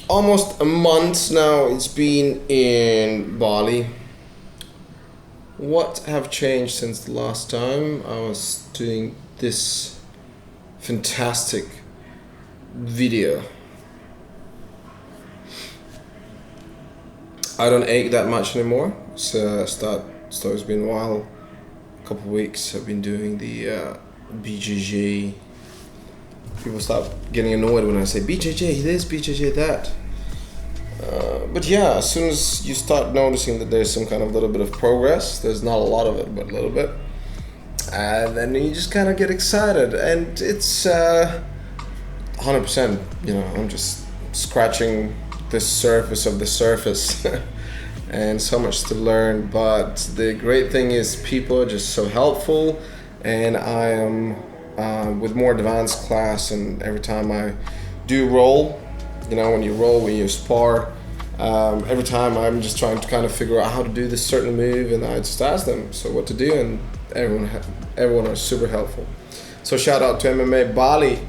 almost a month now it's been in Bali. What have changed since the last time I was doing this fantastic video? I don't ache that much anymore. So it's been a while, a couple of weeks. I've been doing the BJJ. People start getting annoyed when I say BJJ this, BJJ that. But yeah, as soon as you start noticing that there's some kind of little bit of progress, there's not a lot of it, but a little bit, and then you just kind of get excited, and it's 100%. I'm just scratching the surface of the surface, and so much to learn. But the great thing is people are just so helpful, and I am with more advanced class, and every time I do roll, when you spar, every time I'm just trying to kind of figure out how to do this certain move, and I just ask them what to do, and everyone are super helpful. So shout out to MMA Bali.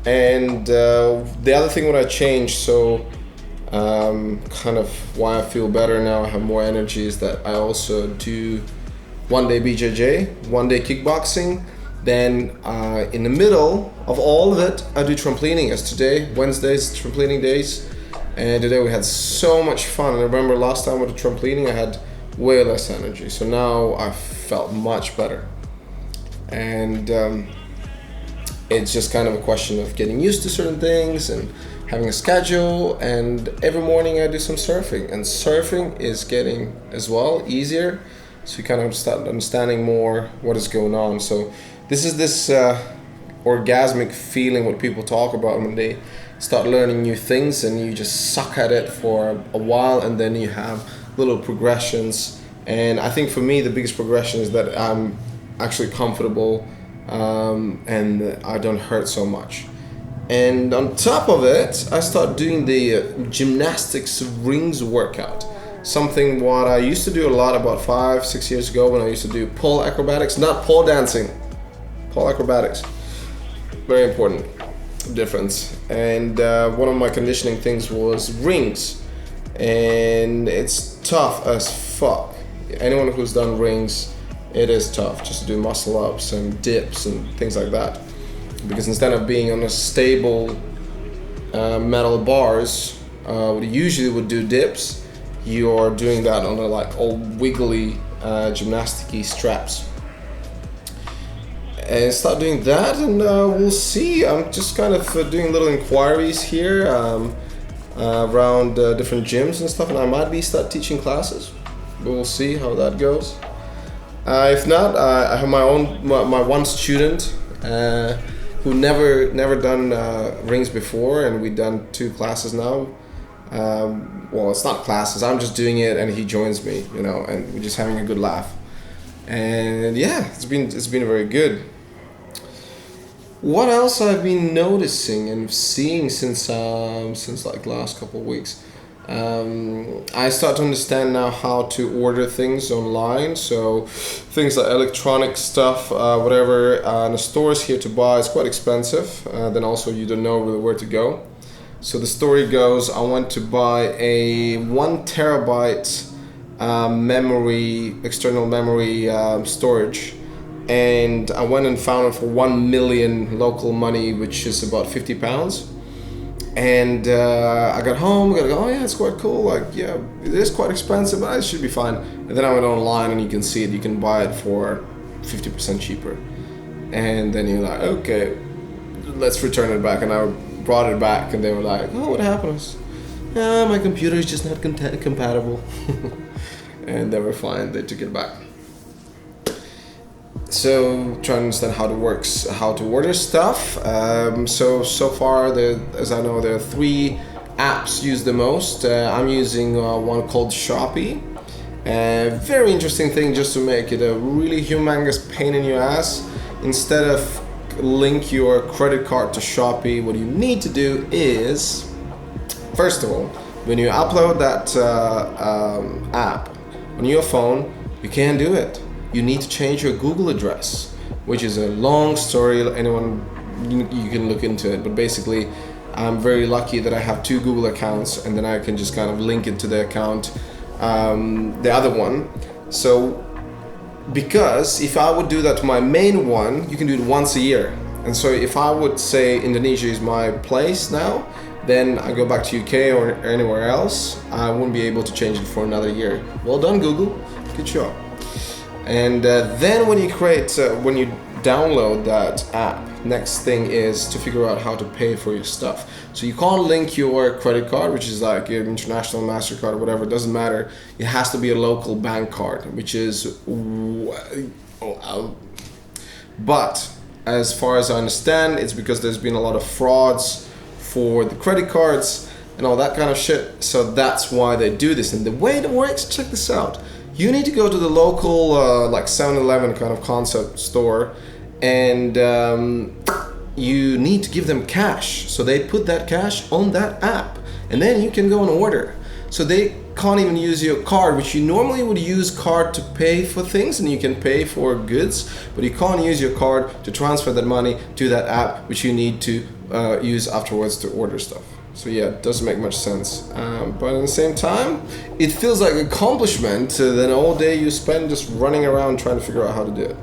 And the other thing what I changed, kind of why I feel better now, I have more energy, is that I also do one day BJJ, one day kickboxing. Then in the middle of all of it, I do trampolining. As today, Wednesdays, trampolining days. And today we had so much fun. And I remember last time with the trampolining, I had way less energy. So now I felt much better. And it's just kind of a question of getting used to certain things and having a schedule. And every morning I do some surfing. And surfing is getting as well easier. So you kind of start understanding more what is going on. So this is this orgasmic feeling what people talk about when they start learning new things, and you just suck at it for a while, and then you have little progressions. And I think for me the biggest progression is that I'm actually comfortable, and I don't hurt so much. And on top of it, I start doing the gymnastics rings workout. Something what I used to do a lot about 5-6 years ago, when I used to do pole acrobatics, not pole dancing, pole acrobatics. Very important difference. And one of my conditioning things was rings, and it's tough as fuck. Anyone who's done rings, it is tough just to do muscle ups and dips and things like that, because instead of being on a stable metal bars, what you usually would do dips, you're doing that on a old wiggly gymnastic-y straps. And start doing that, and we'll see. I'm just kind of doing little inquiries here around different gyms and stuff, and I might start teaching classes, but we'll see how that goes. If not, I have my one student who never done rings before, and we've done 2 classes now. Well, it's not classes, I'm just doing it, and he joins me, and we're just having a good laugh. And yeah, it's been very good. What else I've been noticing and seeing since last couple of weeks, I start to understand now how to order things online. So things like electronic stuff, whatever, in the stores here to buy is quite expensive. Then also you don't know really where to go. So the story goes, I went to buy a 1 terabyte external memory storage, and I went and found it for 1 million local money, which is about £50. And I got home, oh yeah, it's quite cool, it is quite expensive, but it should be fine. And then I went online, and you can see it, you can buy it for 50% cheaper. And then you're like, okay, let's return it back. And I brought it back, and they were like, oh, what happened? My computer is just not compatible. And they were fine, they took it back. So trying to understand how to order stuff. So far, as I know, there are 3 apps used the most. I'm using one called Shopee. Very interesting thing, just to make it a really humongous pain in your ass. Instead of link your credit card to Shopee, what you need to do is, first of all, when you upload that app on your phone, you can't do it. You need to change your Google address, which is a long story. Anyone, you can look into it, but basically I'm very lucky that I have 2 Google accounts, and then I can just kind of link it to the account, the other one. So because if I would do that to my main one, you can do it once a year. And so if I would say Indonesia is my place now, then I go back to UK or anywhere else, I wouldn't be able to change it for another year. Well done, Google. Good job. And then when you download that app, next thing is to figure out how to pay for your stuff. So you can't link your credit card, which is like your international MasterCard or whatever, it doesn't matter. It has to be a local bank card, which is... But as far as I understand, it's because there's been a lot of frauds for the credit cards and all that kind of shit. So that's why they do this. And the way it works, check this out. You need to go to the local like 7-Eleven kind of concept store, and you need to give them cash. So they put that cash on that app, and then you can go and order. So they can't even use your card, which you normally would use card to pay for things, and you can pay for goods, but you can't use your card to transfer that money to that app, which you need to use afterwards to order stuff. So yeah, it doesn't make much sense. But at the same time, it feels like an accomplishment than all day you spend just running around trying to figure out how to do it.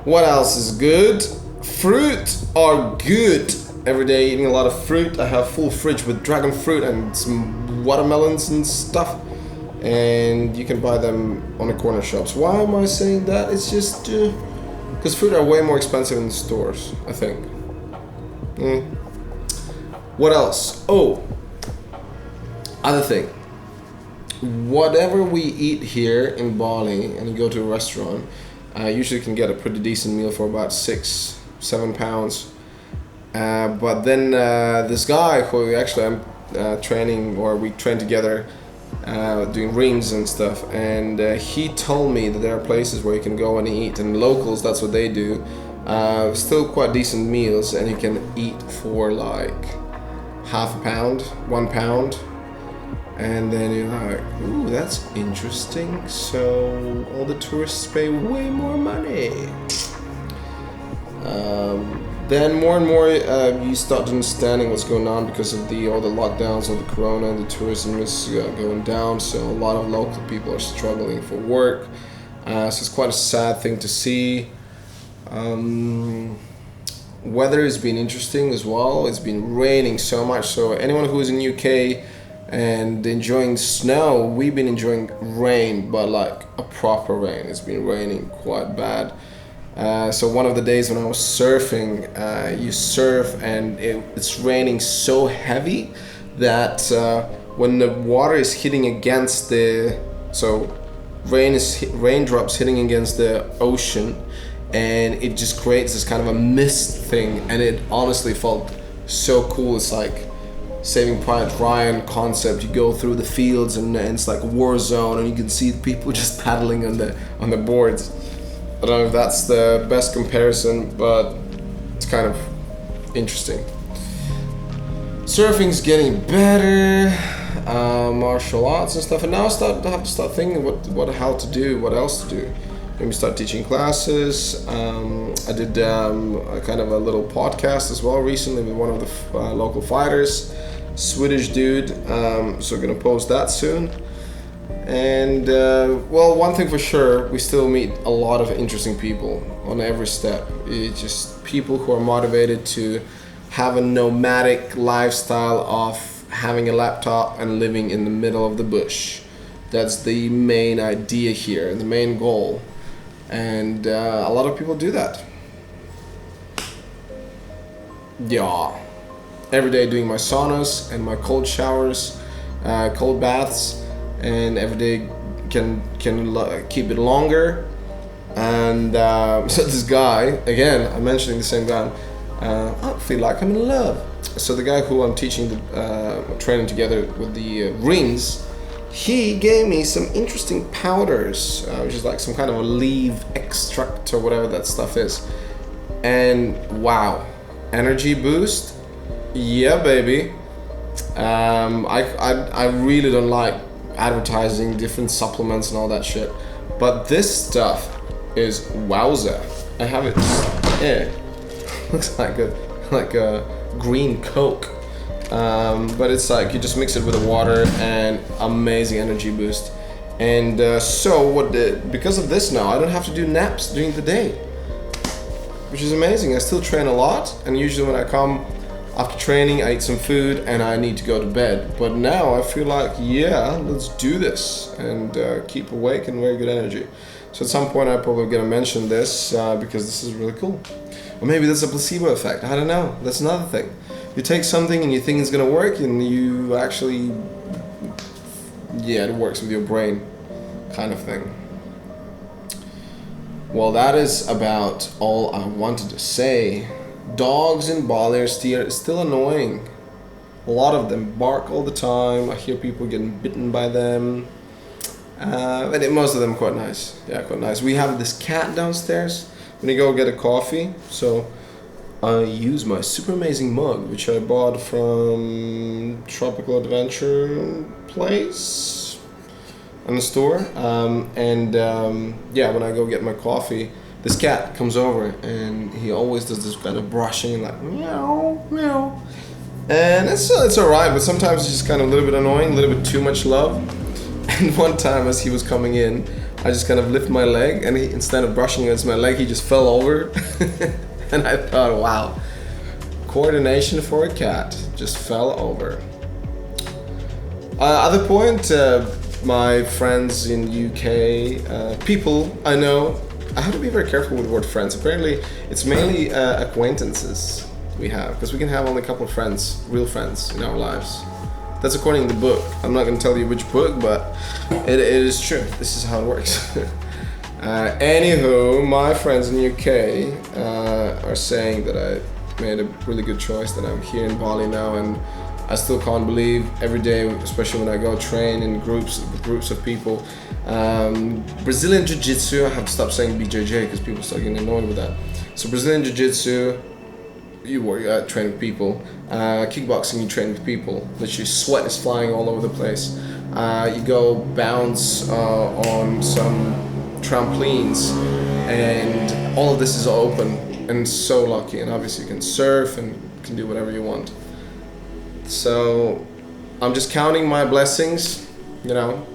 What else is good? Fruit are good. Every day eating a lot of fruit. I have full fridge with dragon fruit and some watermelons and stuff. And you can buy them on the corner shops. Why am I saying that? It's just because fruit are way more expensive in the stores, I think. What else? Oh, other thing. Whatever we eat here in Bali, and you go to a restaurant, usually can get a pretty decent meal for about 6-7 pounds. But then this guy who actually I'm training, or we train together, doing rings and stuff, and he told me that there are places where you can go and eat, and locals, that's what they do. Still quite decent meals, and you can eat for like half a pound, 1 pound, and then you're like, ooh, that's interesting. So all the tourists pay way more money. Then more and more you start understanding what's going on because of all the lockdowns, all the corona, and the tourism is going down. So a lot of local people are struggling for work. So it's quite a sad thing to see. Weather has been interesting as well. It's been raining so much. So anyone who's in UK and enjoying snow, we've been enjoying rain, but like a proper rain. It's been raining quite bad. So one of the days when I was surfing, you surf and it's raining so heavy that when the water is hitting against raindrops hitting against the ocean, and it just creates this kind of a mist thing, and it honestly felt so cool. It's like Saving Private Ryan concept. You go through the fields and it's like a war zone, and you can see people just paddling on the boards. I don't know if that's the best comparison, but it's kind of interesting. Surfing's getting better, martial arts and stuff, and now I have to start thinking how to do, what else to do. Maybe start teaching classes. I did a kind of a little podcast as well recently with one of the local fighters, Swedish dude. So we're gonna post that soon. And well, one thing for sure, we still meet a lot of interesting people on every step. It's just people who are motivated to have a nomadic lifestyle of having a laptop and living in the middle of the bush. That's the main idea here, the main goal. And a lot of people do that. Yeah. Every day doing my saunas and my cold showers, cold baths, and every day can keep it longer. And so this guy, again, I'm mentioning the same guy, I feel like I'm in love. So the guy who I'm teaching, training together with the rings, he gave me some interesting powders, which is like some kind of a leaf extract or whatever that stuff is. And wow, energy boost, yeah baby. I really don't like advertising different supplements and all that shit, but this stuff is wowza. I have it. Yeah, looks like a green Coke. But it's like you just mix it with the water and amazing energy boost. And because of this now, I don't have to do naps during the day, which is amazing. I still train a lot, and usually when I come after training, I eat some food and I need to go to bed. But now I feel like, yeah, let's do this and keep awake and very good energy. So at some point I'm probably gonna mention this because this is really cool. Or maybe there's a placebo effect, I don't know. That's another thing. You take something and you think it's gonna work, and you actually, yeah, it works with your brain, kind of thing. Well, that is about all I wanted to say. Dogs in Bali are still annoying. A lot of them bark all the time. I hear people getting bitten by them. But most of them quite nice. Yeah, quite nice. We have this cat downstairs when you go get a coffee. So I use my super amazing mug, which I bought from Tropical Adventure place in the store. Yeah, when I go get my coffee, this cat comes over and he always does this kind of brushing, like meow, meow. And it's alright, but sometimes it's just kind of a little bit annoying, a little bit too much love. And one time as he was coming in, I just kind of lift my leg, and instead of brushing against my leg, he just fell over. And I thought, wow, coordination for a cat, just fell over. Other point, my friends in UK, people I know, I have to be very careful with the word friends. Apparently, it's mainly acquaintances we have, because we can have only a couple of friends, real friends in our lives. That's according to the book. I'm not going to tell you which book, but it is true. This is how it works. Anywho, my friends in the UK are saying that I made a really good choice, that I'm here in Bali now, and I still can't believe every day, especially when I go train in groups with groups of people. Brazilian Jiu-Jitsu, I have to stop saying BJJ because people start getting annoyed with that. So Brazilian Jiu-Jitsu, you train with people. Kickboxing, you train with people. Literally sweat is flying all over the place. You go bounce on some trampolines, and all of this is open, and so lucky. And obviously you can surf and can do whatever you want. So I'm just counting my blessings, you know,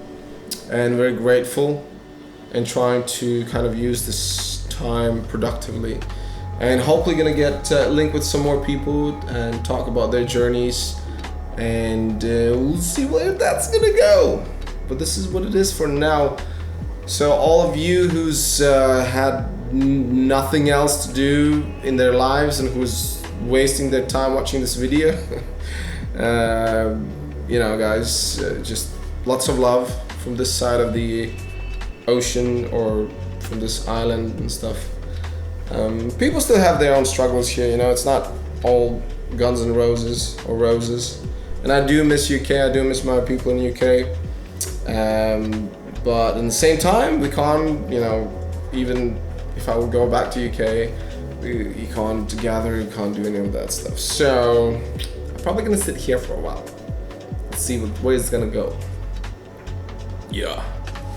and very grateful, and trying to kind of use this time productively, and hopefully gonna get linked with some more people and talk about their journeys, and we'll see where that's gonna go. But this is what it is for now. So all of you who's had nothing else to do in their lives and who's wasting their time watching this video, you know, guys, just lots of love from this side of the ocean, or from this island and stuff. People still have their own struggles here, you know, it's not all guns and roses or roses. And I do miss UK, I do miss my people in UK. But at the same time, we can't, you know, even if I would go back to UK, you can't gather, you can't do any of that stuff. So I'm probably gonna sit here for a while. Let's see where it's gonna go. Yeah.